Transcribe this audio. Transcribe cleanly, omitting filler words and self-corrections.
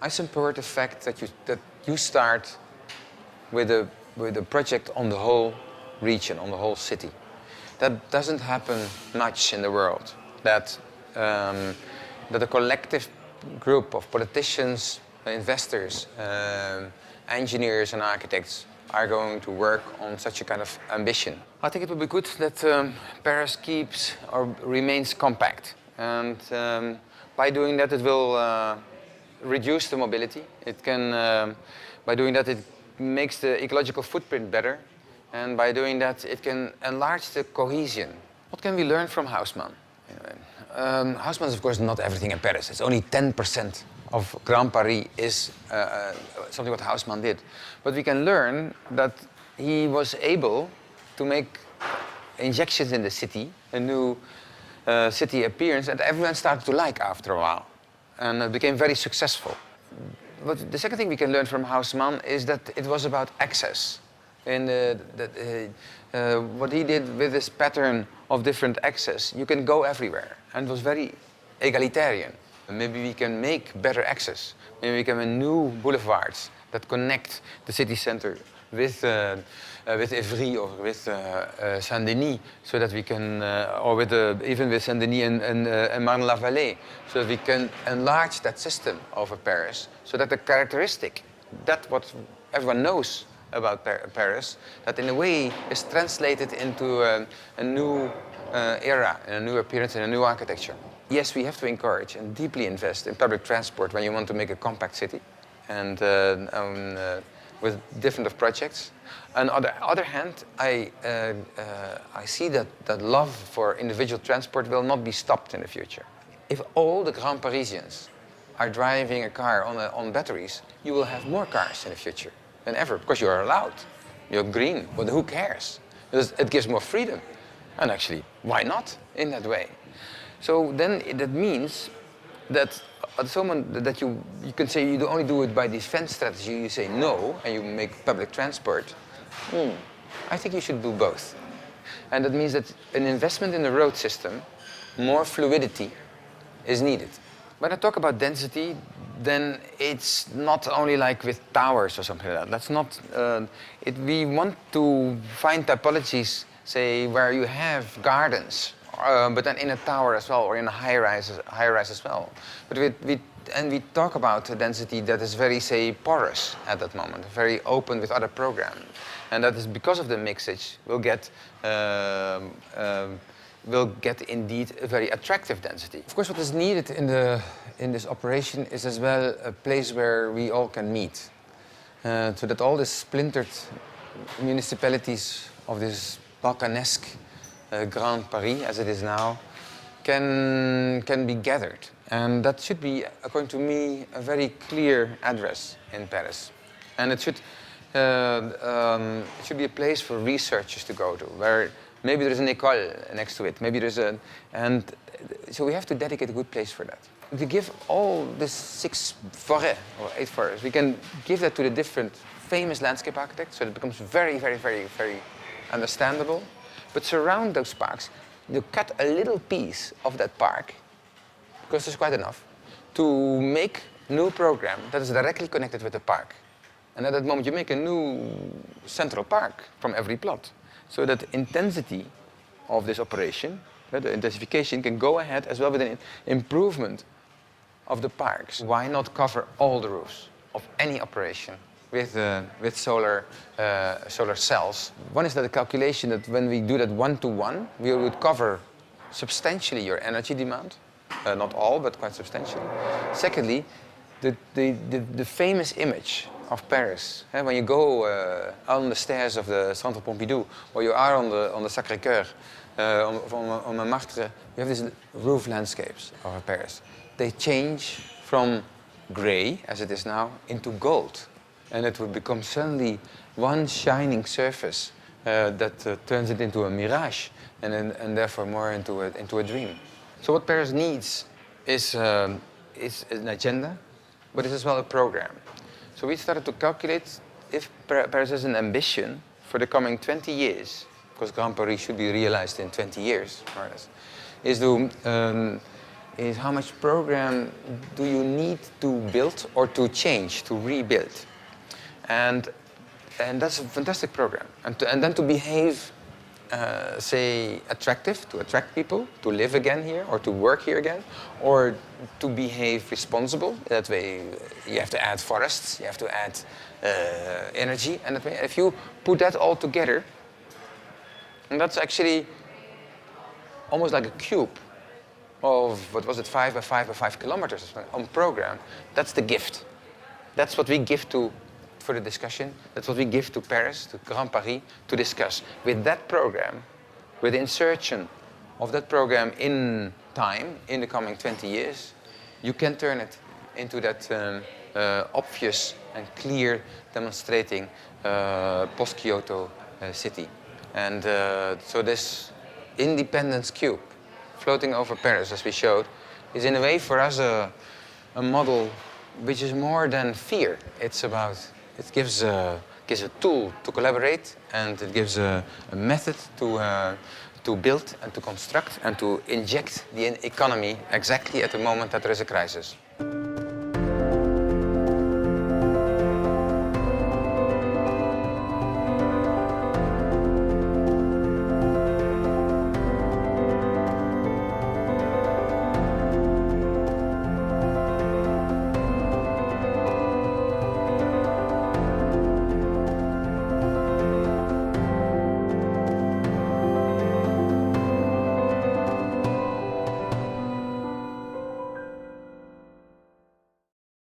I support the fact that you start with a project on the whole region, on the whole city. That doesn't happen much in the world. That a collective group of politicians, investors, engineers and architects are going to work on such a kind of ambition. I think it would be good that Paris keeps or remains compact. And by doing that, it will reduce the mobility. It can, by doing that, it makes the ecological footprint better. And by doing that, it can enlarge the cohesion. What can we learn from Haussmann? Haussmann is, of course, not everything in Paris. It's only 10% of Grand Paris is something what Haussmann did. But we can learn that he was able to make injections in the city, a new city appearance, that everyone started to like after a while. And it became very successful. But the second thing we can learn from Haussmann is that it was about access. And what he did with this pattern of different access, you can go everywhere. And it was very egalitarian. And maybe we can make better access. Maybe we can have new boulevards that connect the city center with Ivry or with Saint-Denis, so that we can, or with even with Saint-Denis and Marne-la-Vallée, so that we can enlarge that system over Paris, so that the characteristic, that what everyone knows about Paris, that in a way is translated into a new era, and a new appearance, and a new architecture. Yes, we have to encourage and deeply invest in public transport when you want to make a compact city, and with different of projects. On the other hand, I see that love for individual transport will not be stopped in the future. If all the Grand Parisians are driving a car on batteries, you will have more cars in the future than ever, because you are allowed. You're green, but who cares? Because it gives more freedom. And actually, why not in that way? So then that means that at the moment that you can say you only do it by defense strategy, you say no, and you make public transport. I think you should do both. And that means that an investment in the road system, more fluidity is needed. When I talk about density, then it's not only like with towers or something like that. That's not, we want to find typologies, say, where you have gardens, but then in a tower as well, or in a high-rise as well. But we talk about a density that is very, say, porous at that moment, very open with other programs. And that is because of the mixage, we'll get indeed a very attractive density. Of course, what is needed in this operation is as well a place where we all can meet. So that all the splintered municipalities of this Balkanesque Grand Paris, as it is now, can be gathered. And that should be, according to me, a very clear address in Paris. And it should be a place for researchers to go to, where maybe there's an école next to it, maybe there's and so we have to dedicate a good place for that. To give all the 6 forêts, or 8 forests, we can give that to the different famous landscape architects, so it becomes very, very, very, very understandable. But surround those parks, you cut a little piece of that park, because there's quite enough, to make a new program that is directly connected with the park. And at that moment you make a new central park from every plot. So that the intensity of this operation, the intensification, can go ahead as well with an improvement of the parks. Why not cover all the roofs of any operation with solar cells? One is that the calculation that when we do that one-to-one, we would cover substantially your energy demand. Not all, but quite substantially. Secondly, the famous image of Paris. When you go on the stairs of the Centre Pompidou, or you are on the Sacré-Cœur, on Montmartre, you have these roof landscapes of Paris. They change from gray, as it is now, into gold. And it would become suddenly one shining surface that turns it into a mirage, and therefore more into a dream. So what Paris needs is an agenda, but it's as well a program. So we started to calculate if Paris has an ambition for the coming 20 years, because Grand Paris should be realized in 20 years, more or less, is to is how much program do you need to build or to change, to rebuild. And that's a fantastic program. And then to behave, say, attractive, to attract people, to live again here, or to work here again, or to behave responsible. That way, you have to add forests, you have to add energy, and that way, if you put that all together, and that's actually almost like a cube of, what was it, 5 by 5 by 5 kilometers on program. That's the gift. That's what we give to, for the discussion. That's what we give to Paris, to Grand Paris, to discuss. With that program, with the insertion of that program in time, in the coming 20 years, you can turn it into that obvious and clear demonstrating post-Kyoto city. And so this independence cube floating over Paris, as we showed, is in a way for us a model which is more than fear. It's about, it gives a tool to collaborate, and it gives a method to build and to construct and to inject the economy exactly at the moment that there is a crisis.